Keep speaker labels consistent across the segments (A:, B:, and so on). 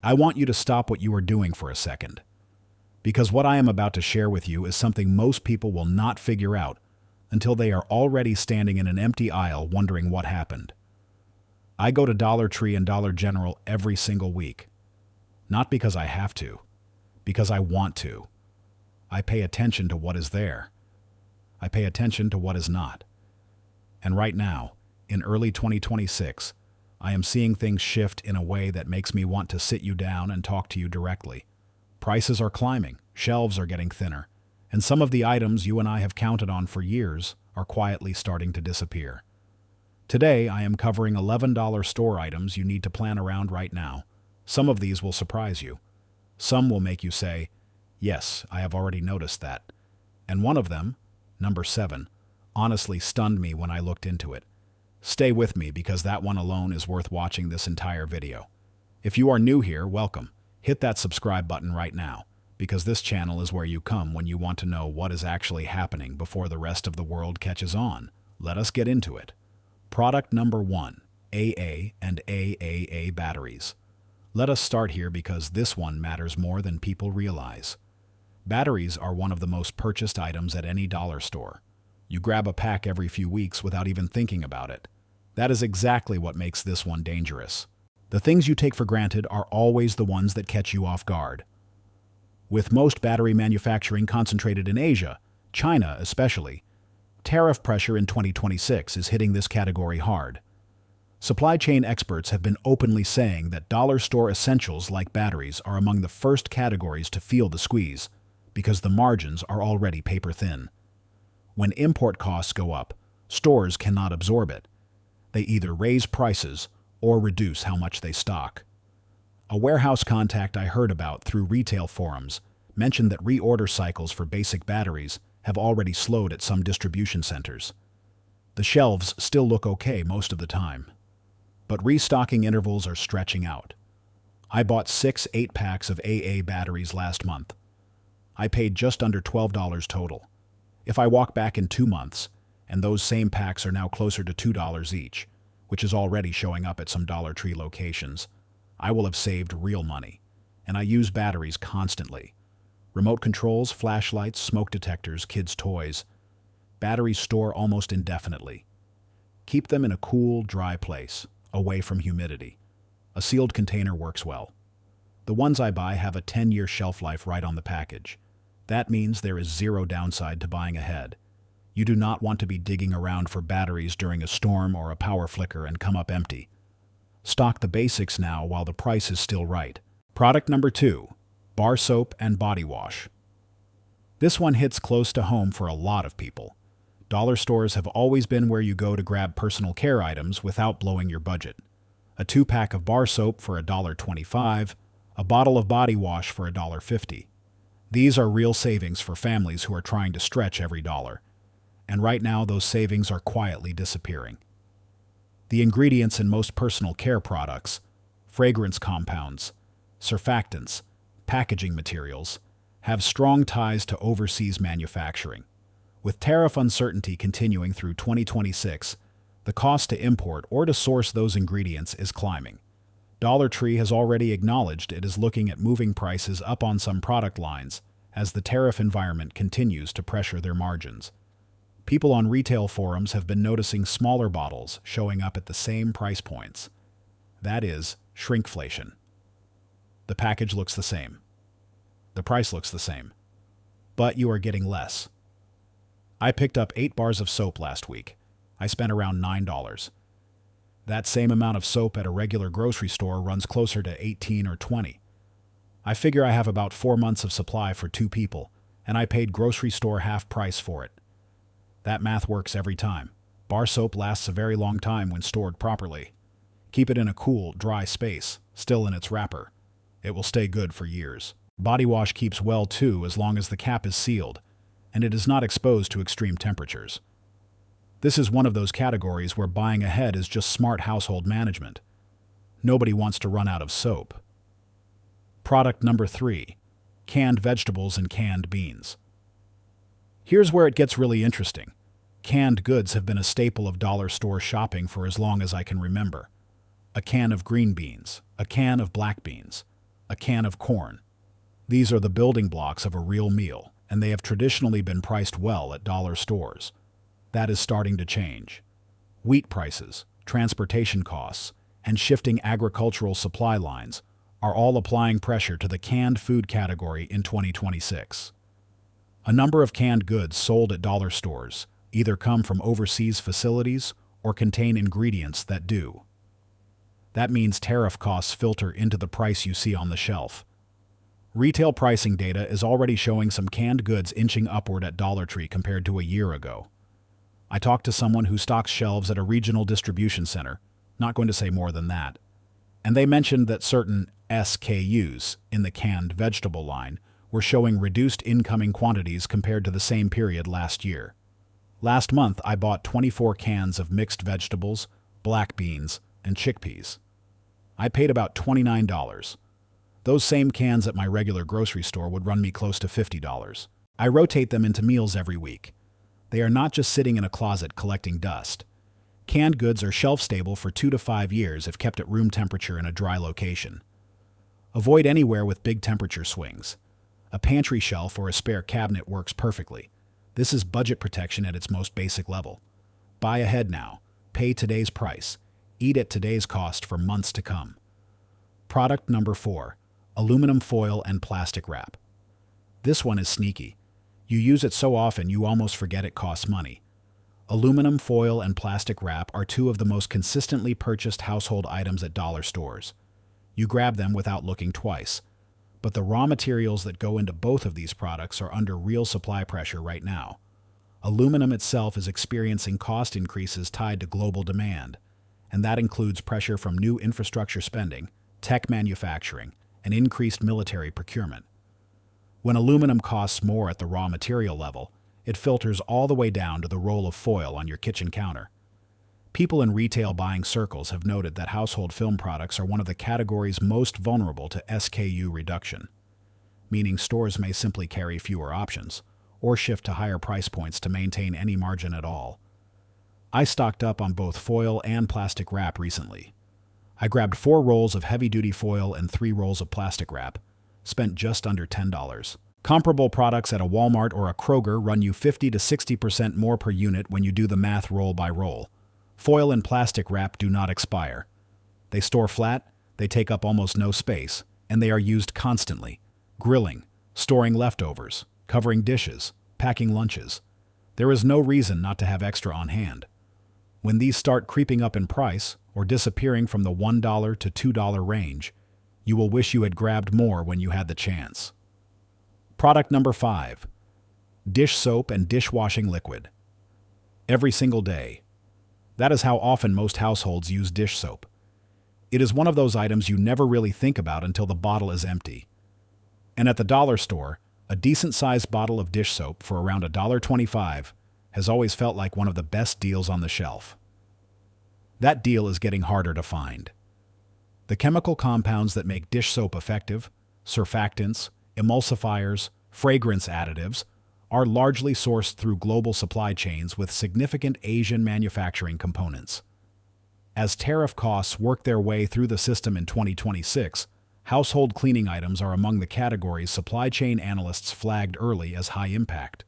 A: I want you to stop what you are doing for a second, because what I am about to share with you is something most people will not figure out until they are already standing in an empty aisle wondering what happened. I go to Dollar Tree and Dollar General every single week, not because I have to, because I want to. I pay attention to what is there. I pay attention to what is not. And right now, in early 2026, I am seeing things shift in a way that makes me want to sit you down and talk to you directly. Prices are climbing, shelves are getting thinner, and some of the items you and I have counted on for years are quietly starting to disappear. Today, I am covering $11 store items you need to plan around right now. Some of these will surprise you. Some will make you say, "Yes, I have already noticed that." And one of them, number 7, honestly stunned me when I looked into it. Stay with me because that one alone is worth watching this entire video. If you are new here, welcome. Hit that subscribe button right now, because this channel is where you come when you want to know what is actually happening before the rest of the world catches on. Let us get into it. Product number 1, AA and AAA batteries. Let us start here because this one matters more than people realize. Batteries are one of the most purchased items at any dollar store. You grab a pack every few weeks without even thinking about it. That is exactly what makes this one dangerous. The things you take for granted are always the ones that catch you off guard. With most battery manufacturing concentrated in Asia, China especially, tariff pressure in 2026 is hitting this category hard. Supply chain experts have been openly saying that dollar store essentials like batteries are among the first categories to feel the squeeze because the margins are already paper thin. When import costs go up, stores cannot absorb it. They either raise prices or reduce how much they stock. A warehouse contact I heard about through retail forums mentioned that reorder cycles for basic batteries have already slowed at some distribution centers. The shelves still look okay most of the time, but restocking intervals are stretching out. I bought 6 8-packs of AA batteries last month. I paid just under $12 total. If I walk back in 2 months, and those same packs are now closer to $2 each, which is already showing up at some Dollar Tree locations, I will have saved real money. And I use batteries constantly. Remote controls, flashlights, smoke detectors, kids' toys. Batteries store almost indefinitely. Keep them in a cool, dry place, away from humidity. A sealed container works well. The ones I buy have a 10-year shelf life right on the package. That means there is zero downside to buying ahead. You do not want to be digging around for batteries during a storm or a power flicker and come up empty. Stock the basics now while the price is still right. Product number 2, bar soap and body wash. This one hits close to home for a lot of people. Dollar stores have always been where you go to grab personal care items without blowing your budget. A 2-pack of bar soap for $1.25, a bottle of body wash for $1.50. These are real savings for families who are trying to stretch every dollar. And right now, those savings are quietly disappearing. The ingredients in most personal care products, fragrance compounds, surfactants, packaging materials, have strong ties to overseas manufacturing. With tariff uncertainty continuing through 2026, the cost to import or to source those ingredients is climbing. Dollar Tree has already acknowledged it is looking at moving prices up on some product lines as the tariff environment continues to pressure their margins. People on retail forums have been noticing smaller bottles showing up at the same price points. That is shrinkflation. The package looks the same. The price looks the same. But you are getting less. I picked up 8 bars of soap last week. I spent around $9. That same amount of soap at a regular grocery store runs closer to 18 or 20. I figure I have about 4 months of supply for 2 people, and I paid grocery store half price for it. That math works every time. Bar soap lasts a very long time when stored properly. Keep it in a cool, dry space, still in its wrapper. It will stay good for years. Body wash keeps well too as long as the cap is sealed, and it is not exposed to extreme temperatures. This is one of those categories where buying ahead is just smart household management. Nobody wants to run out of soap. Product number 3, canned vegetables and canned beans. Here's where it gets really interesting. Canned goods have been a staple of dollar store shopping for as long as I can remember. A can of green beans, a can of black beans, a can of corn. These are the building blocks of a real meal, and they have traditionally been priced well at dollar stores. That is starting to change. Wheat prices, transportation costs, and shifting agricultural supply lines are all applying pressure to the canned food category in 2026. A number of canned goods sold at dollar stores either come from overseas facilities or contain ingredients that do. That means tariff costs filter into the price you see on the shelf. Retail pricing data is already showing some canned goods inching upward at Dollar Tree compared to a year ago. I talked to someone who stocks shelves at a regional distribution center, not going to say more than that, and they mentioned that certain SKUs in the canned vegetable line were showing reduced incoming quantities compared to the same period last year. Last month, I bought 24 cans of mixed vegetables, black beans, and chickpeas. I paid about $29. Those same cans at my regular grocery store would run me close to $50. I rotate them into meals every week. They are not just sitting in a closet collecting dust. Canned goods are shelf-stable for 2 to 5 years if kept at room temperature in a dry location. Avoid anywhere with big temperature swings. A pantry shelf or a spare cabinet works perfectly. This is budget protection at its most basic level. Buy ahead now. Pay today's price. Eat at today's cost for months to come. Product number 4. Aluminum foil and plastic wrap. This one is sneaky. You use it so often you almost forget it costs money. Aluminum foil and plastic wrap are two of the most consistently purchased household items at dollar stores. You grab them without looking twice. But the raw materials that go into both of these products are under real supply pressure right now. Aluminum itself is experiencing cost increases tied to global demand, and that includes pressure from new infrastructure spending, tech manufacturing, and increased military procurement. When aluminum costs more at the raw material level, it filters all the way down to the roll of foil on your kitchen counter. People in retail buying circles have noted that household film products are one of the categories most vulnerable to SKU reduction, meaning stores may simply carry fewer options or shift to higher price points to maintain any margin at all. I stocked up on both foil and plastic wrap recently. I grabbed 4 rolls of heavy-duty foil and 3 rolls of plastic wrap, spent just under $10. Comparable products at a Walmart or a Kroger run you 50 to 60% more per unit when you do the math roll by roll. Foil and plastic wrap do not expire. They store flat, they take up almost no space, and they are used constantly. Grilling, storing leftovers, covering dishes, packing lunches. There is no reason not to have extra on hand. When these start creeping up in price or disappearing from the $1 to $2 range, you will wish you had grabbed more when you had the chance. Product number 5. Dish soap and dishwashing liquid. Every single day. That is how often most households use dish soap. It is one of those items you never really think about until the bottle is empty. And at the dollar store, a decent-sized bottle of dish soap for around $1.25 has always felt like one of the best deals on the shelf. That deal is getting harder to find. The chemical compounds that make dish soap effective, surfactants, emulsifiers, fragrance additives, are largely sourced through global supply chains with significant Asian manufacturing components. As tariff costs work their way through the system in 2026, household cleaning items are among the categories supply chain analysts flagged early as high impact.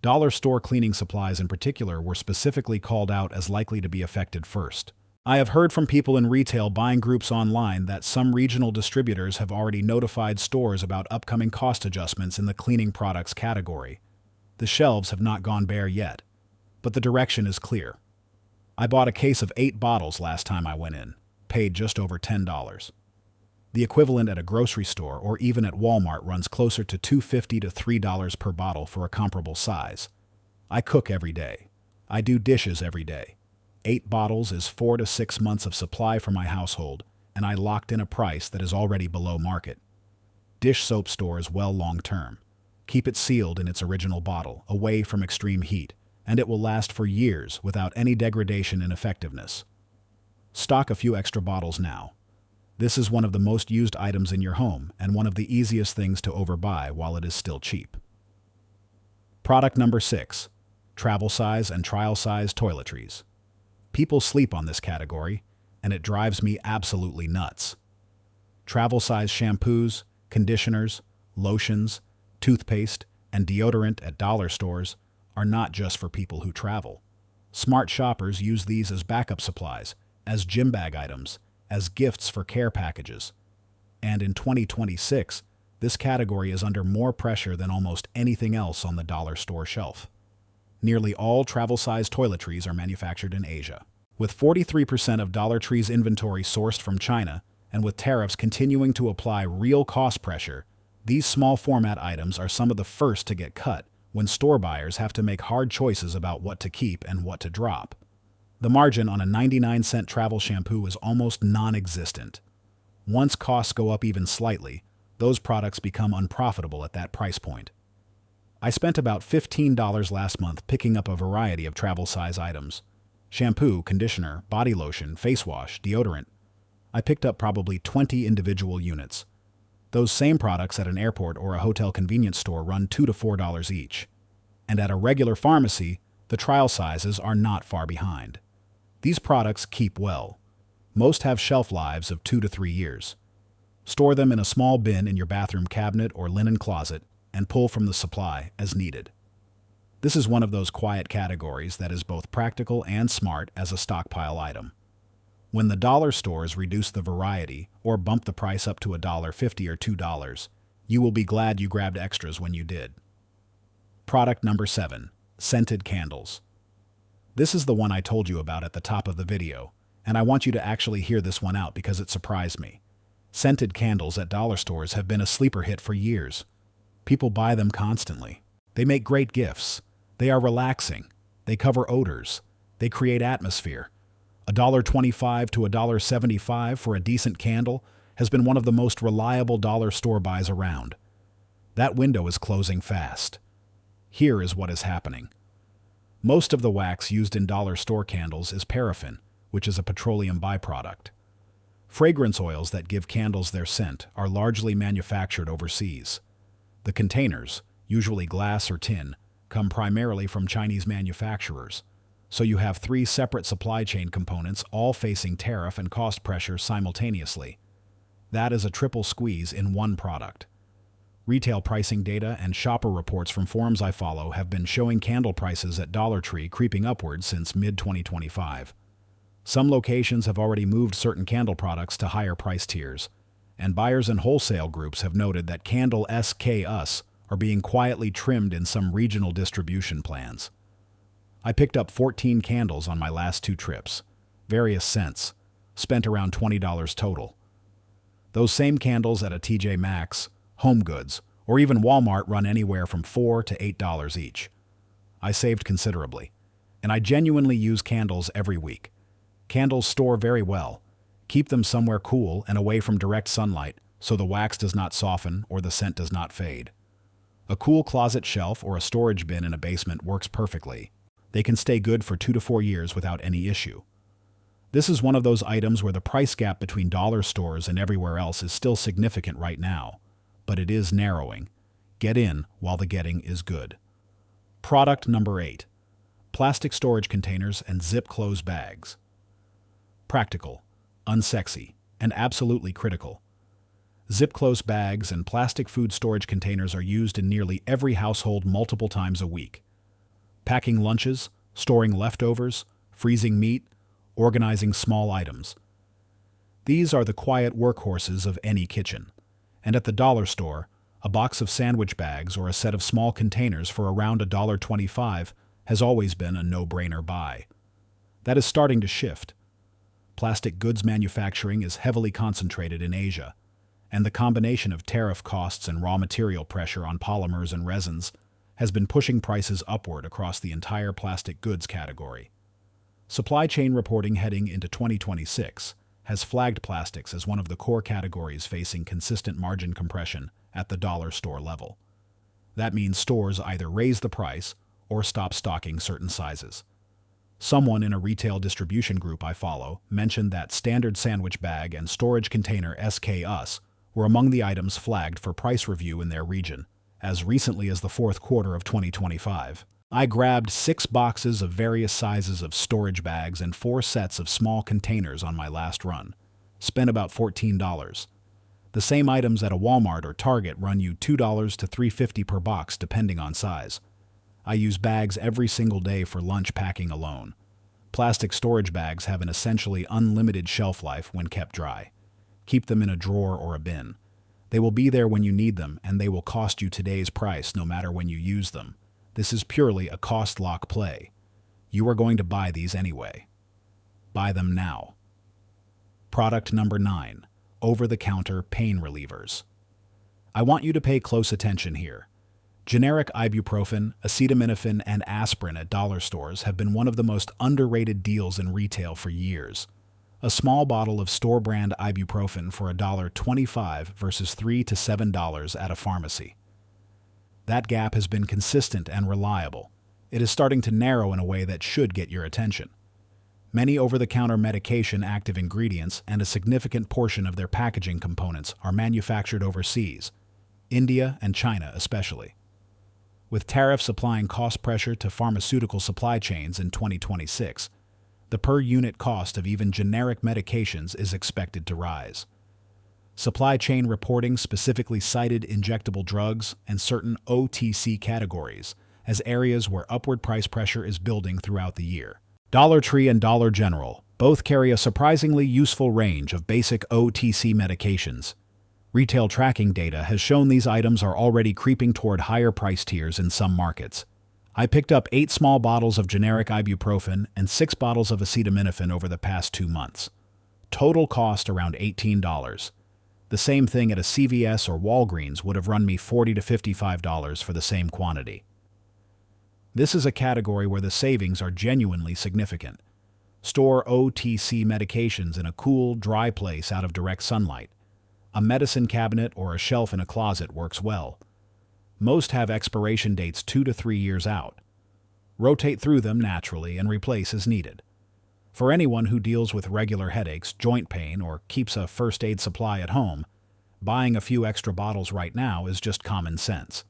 A: Dollar store cleaning supplies in particular were specifically called out as likely to be affected first. I have heard from people in retail buying groups online that some regional distributors have already notified stores about upcoming cost adjustments in the cleaning products category. The shelves have not gone bare yet, but the direction is clear. I bought a case of 8 bottles last time I went in, paid just over $10. The equivalent at a grocery store or even at Walmart runs closer to $2.50 to $3 per bottle for a comparable size. I cook every day. I do dishes every day. 8 bottles is 4 to 6 months of supply for my household, and I locked in a price that is already below market. Dish soap stores well long-term. Keep it sealed in its original bottle, away from extreme heat, and it will last for years without any degradation in effectiveness. Stock a few extra bottles now. This is one of the most used items in your home and one of the easiest things to overbuy while it is still cheap. Product number 6. Travel size and trial size toiletries. People sleep on this category, and it drives me absolutely nuts. Travel-size shampoos, conditioners, lotions, toothpaste, and deodorant at dollar stores are not just for people who travel. Smart shoppers use these as backup supplies, as gym bag items, as gifts for care packages. And in 2026, this category is under more pressure than almost anything else on the dollar store shelf. Nearly all travel-sized toiletries are manufactured in Asia. With 43% of Dollar Tree's inventory sourced from China, and with tariffs continuing to apply real cost pressure, these small format items are some of the first to get cut when store buyers have to make hard choices about what to keep and what to drop. The margin on a 99-cent travel shampoo is almost non-existent. Once costs go up even slightly, those products become unprofitable at that price point. I spent about $15 last month picking up a variety of travel-size items. Shampoo, conditioner, body lotion, face wash, deodorant. I picked up probably 20 individual units. Those same products at an airport or a hotel convenience store run $2 to $4 each. And at a regular pharmacy, the trial sizes are not far behind. These products keep well. Most have shelf lives of 2 to 3 years. Store them in a small bin in your bathroom cabinet or linen closet and pull from the supply as needed. This is one of those quiet categories that is both practical and smart as a stockpile item. When the dollar stores reduce the variety or bump the price up to $1.50 or $2, you will be glad you grabbed extras when you did. Product number 7. Scented candles. This is the one I told you about at the top of the video, and I want you to actually hear this one out because it surprised me. Scented candles at dollar stores have been a sleeper hit for years. People buy them constantly. They make great gifts. They are relaxing. They cover odors. They create atmosphere. $1.25 to $1.75 for a decent candle has been one of the most reliable dollar store buys around. That window is closing fast. Here is what is happening. Most of the wax used in dollar store candles is paraffin, which is a petroleum byproduct. Fragrance oils that give candles their scent are largely manufactured overseas. The containers, usually glass or tin, come primarily from Chinese manufacturers, so you have 3 separate supply chain components all facing tariff and cost pressure simultaneously. That is a triple squeeze in one product. Retail pricing data and shopper reports from forums I follow have been showing candle prices at Dollar Tree creeping upwards since mid-2025. Some locations have already moved certain candle products to higher price tiers, and buyers and wholesale groups have noted that Candle SKUs are being quietly trimmed in some regional distribution plans. I picked up 14 candles on my last 2 trips, various scents, spent around $20 total. Those same candles at a TJ Maxx, Home Goods, or even Walmart run anywhere from $4 to $8 each. I saved considerably, and I genuinely use candles every week. Candles store very well. Keep them somewhere cool and away from direct sunlight so the wax does not soften or the scent does not fade. A cool closet shelf or a storage bin in a basement works perfectly. They can stay good for 2 to 4 years without any issue. This is one of those items where the price gap between dollar stores and everywhere else is still significant right now, but it is narrowing. Get in while the getting is good. Product number 8. Plastic storage containers and zip-close bags. Practical, unsexy, and absolutely critical. Zip-close bags and plastic food storage containers are used in nearly every household multiple times a week. Packing lunches, storing leftovers, freezing meat, organizing small items. These are the quiet workhorses of any kitchen. And at the dollar store, a box of sandwich bags or a set of small containers for around $1.25 has always been a no-brainer buy. That is starting to shift. Plastic goods manufacturing is heavily concentrated in Asia, and the combination of tariff costs and raw material pressure on polymers and resins has been pushing prices upward across the entire plastic goods category. Supply chain reporting heading into 2026 has flagged plastics as one of the core categories facing consistent margin compression at the dollar store level. That means stores either raise the price or stop stocking certain sizes. Someone in a retail distribution group I follow mentioned that standard sandwich bag and storage container SKUs were among the items flagged for price review in their region, as recently as the 4th quarter of 2025. I grabbed 6 boxes of various sizes of storage bags and 4 sets of small containers on my last run. Spent about $14. The same items at a Walmart or Target run you $2 to $3.50 per box depending on size. I use bags every single day for lunch packing alone. Plastic storage bags have an essentially unlimited shelf life when kept dry. Keep them in a drawer or a bin. They will be there when you need them, and they will cost you today's price no matter when you use them. This is purely a cost lock play. You are going to buy these anyway. Buy them now. Product number 9. Over-the-counter pain relievers. I want you to pay close attention here. Generic ibuprofen, acetaminophen, and aspirin at dollar stores have been one of the most underrated deals in retail for years. A small bottle of store-brand ibuprofen for $1.25 versus $3 to $7 at a pharmacy. That gap has been consistent and reliable. It is starting to narrow in a way that should get your attention. Many over-the-counter medication active ingredients and a significant portion of their packaging components are manufactured overseas, India and China especially. With tariffs applying cost pressure to pharmaceutical supply chains in 2026, the per-unit cost of even generic medications is expected to rise. Supply chain reporting specifically cited injectable drugs and certain OTC categories as areas where upward price pressure is building throughout the year. Dollar Tree and Dollar General both carry a surprisingly useful range of basic OTC medications. Retail tracking data has shown these items are already creeping toward higher price tiers in some markets. I picked up 8 small bottles of generic ibuprofen and 6 bottles of acetaminophen over the past 2 months. Total cost around $18. The same thing at a CVS or Walgreens would have run me $40 to $55 for the same quantity. This is a category where the savings are genuinely significant. Store OTC medications in a cool, dry place out of direct sunlight. A medicine cabinet or a shelf in a closet works well. Most have expiration dates 2 to 3 years out. Rotate through them naturally and replace as needed. For anyone who deals with regular headaches, joint pain, or keeps a first aid supply at home, buying a few extra bottles right now is just common sense.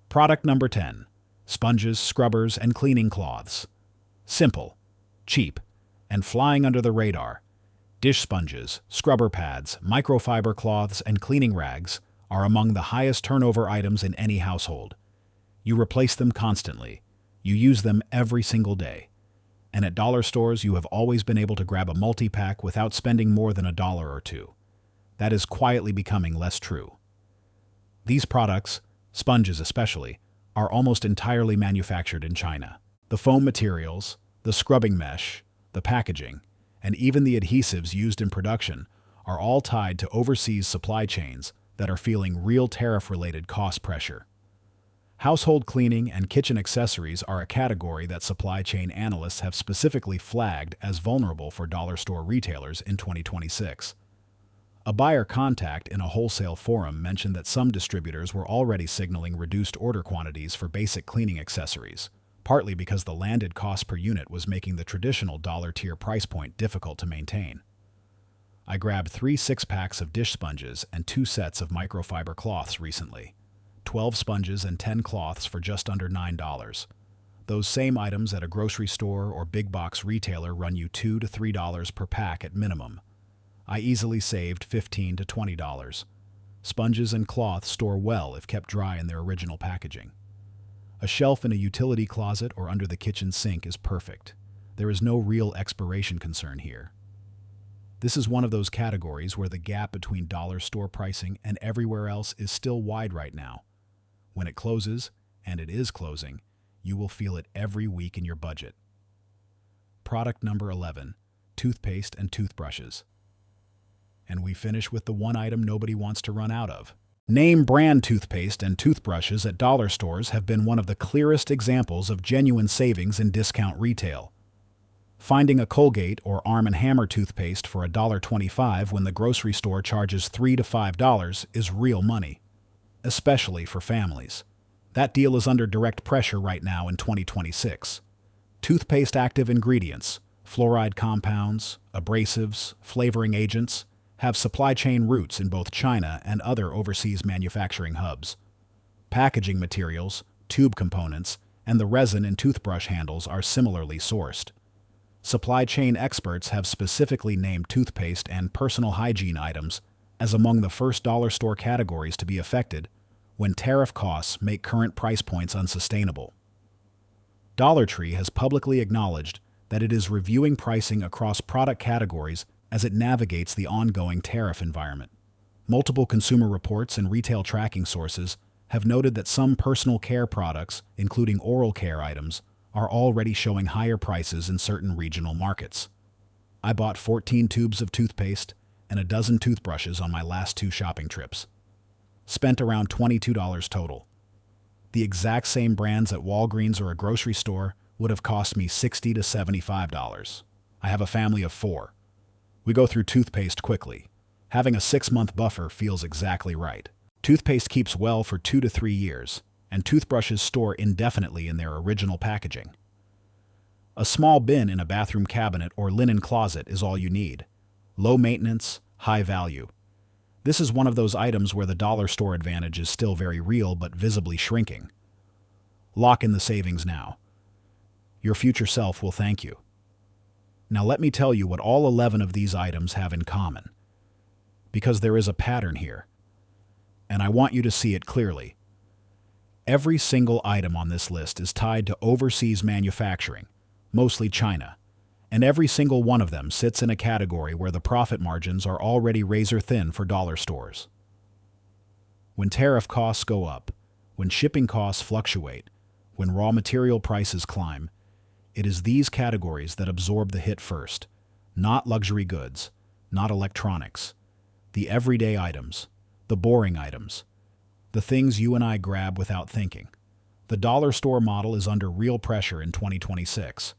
A: Product number 10. Sponges, scrubbers, and cleaning cloths. Simple, cheap, and flying under the radar. Dish sponges, scrubber pads, microfiber cloths, and cleaning rags are among the highest turnover items in any household. You replace them constantly. You use them every single day. And at dollar stores, you have always been able to grab a multi-pack without spending more than $1 or $2. That is quietly becoming less true. These products, sponges especially, are almost entirely manufactured in China. The foam materials, the scrubbing mesh, the packaging, and even the adhesives used in production are all tied to overseas supply chains that are feeling real tariff-related cost pressure. Household cleaning and kitchen accessories are a category that supply chain analysts have specifically flagged as vulnerable for dollar store retailers in 2026. A buyer contact in a wholesale forum mentioned that some distributors were already signaling reduced order quantities for basic cleaning accessories, partly because the landed cost per unit was making the traditional dollar-tier price point difficult to maintain. I grabbed 3 6-packs of dish sponges and 2 sets of microfiber cloths recently. 12 sponges and 10 cloths for just under $9. Those same items at a grocery store or big box retailer run you $2 to $3 per pack at minimum. I easily saved $15 to $20. Sponges and cloths store well if kept dry in their original packaging. A shelf in a utility closet or under the kitchen sink is perfect. There is no real expiration concern here. This is one of those categories where the gap between dollar store pricing and everywhere else is still wide right now. When it closes, and it is closing, you will feel it every week in your budget. Product number 11. Toothpaste and toothbrushes. And we finish with the one item nobody wants to run out of. Name brand toothpaste and toothbrushes at dollar stores have been one of the clearest examples of genuine savings in discount retail. Finding a Colgate or Arm & Hammer toothpaste for $1.25 when the grocery store charges $3 to $5 is real money, especially for families. That deal is under direct pressure right now in 2026. Toothpaste active ingredients, fluoride compounds, abrasives, flavoring agents, have supply chain roots in both China and other overseas manufacturing hubs. Packaging materials, tube components, and the resin in toothbrush handles are similarly sourced. Supply chain experts have specifically named toothpaste and personal hygiene items as among the first dollar store categories to be affected when tariff costs make current price points unsustainable. Dollar Tree has publicly acknowledged that it is reviewing pricing across product categories as it navigates the ongoing tariff environment. Multiple consumer reports and retail tracking sources have noted that some personal care products, including oral care items, are already showing higher prices in certain regional markets. I bought 14 tubes of toothpaste and a dozen toothbrushes on my last 2 shopping trips. Spent around $22 total. The exact same brands at Walgreens or a grocery store would have cost me $60 to $75. I have a family of 4. We go through toothpaste quickly. Having a 6-month buffer feels exactly right. Toothpaste keeps well for 2 to 3 years, and toothbrushes store indefinitely in their original packaging. A small bin in a bathroom cabinet or linen closet is all you need. Low maintenance, high value. This is one of those items where the dollar store advantage is still very real but visibly shrinking. Lock in the savings now. Your future self will thank you. Now let me tell you what all 11 of these items have in common. Because there is a pattern here, and I want you to see it clearly. Every single item on this list is tied to overseas manufacturing, mostly China, and every single one of them sits in a category where the profit margins are already razor thin for dollar stores. When tariff costs go up, when shipping costs fluctuate, when raw material prices climb, it is these categories that absorb the hit first, not luxury goods, not electronics, the everyday items, the boring items, the things you and I grab without thinking. The dollar store model is under real pressure in 2026.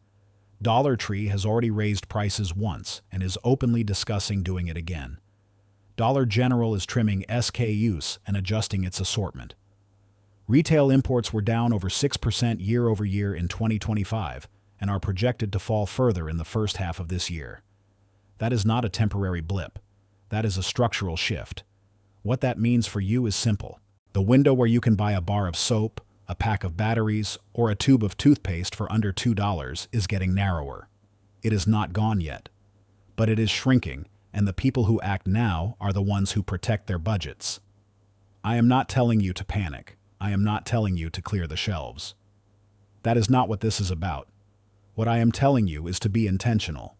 A: Dollar Tree has already raised prices once and is openly discussing doing it again. Dollar General is trimming SKUs and adjusting its assortment. Retail imports were down over 6% year over year in 2025 and are projected to fall further in the first half of this year. That is not a temporary blip. That is a structural shift. What that means for you is simple. The window where you can buy a bar of soap, a pack of batteries, or a tube of toothpaste for under $2 is getting narrower. It is not gone yet, but it is shrinking, and the people who act now are the ones who protect their budgets. I am not telling you to panic. I am not telling you to clear the shelves. That is not what this is about. What I am telling you is to be intentional.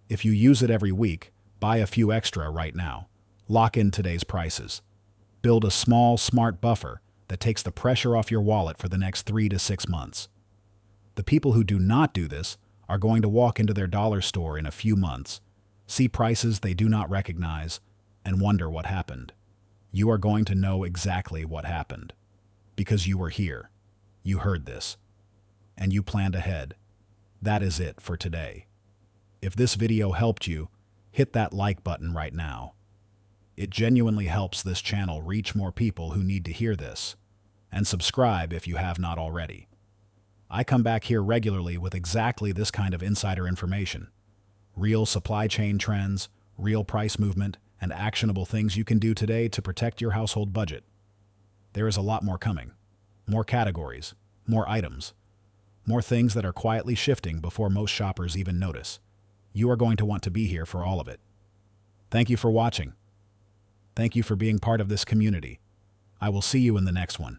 A: If you use it every week, buy a few extra right now. Lock in today's prices. Build a small, smart buffer that takes the pressure off your wallet for the next 3 to 6 months. The people who do not do this are going to walk into their dollar store in a few months, see prices they do not recognize, and wonder what happened. You are going to know exactly what happened. Because you were here. You heard this. And you planned ahead. That is it for today. If this video helped you, hit that like button right now. It genuinely helps this channel reach more people who need to hear this. And subscribe if you have not already. I come back here regularly with exactly this kind of insider information. Real supply chain trends, real price movement, and actionable things you can do today to protect your household budget. There is a lot more coming. More categories, more items, more things that are quietly shifting before most shoppers even notice. You are going to want to be here for all of it. Thank you for watching. Thank you for being part of this community. I will see you in the next one.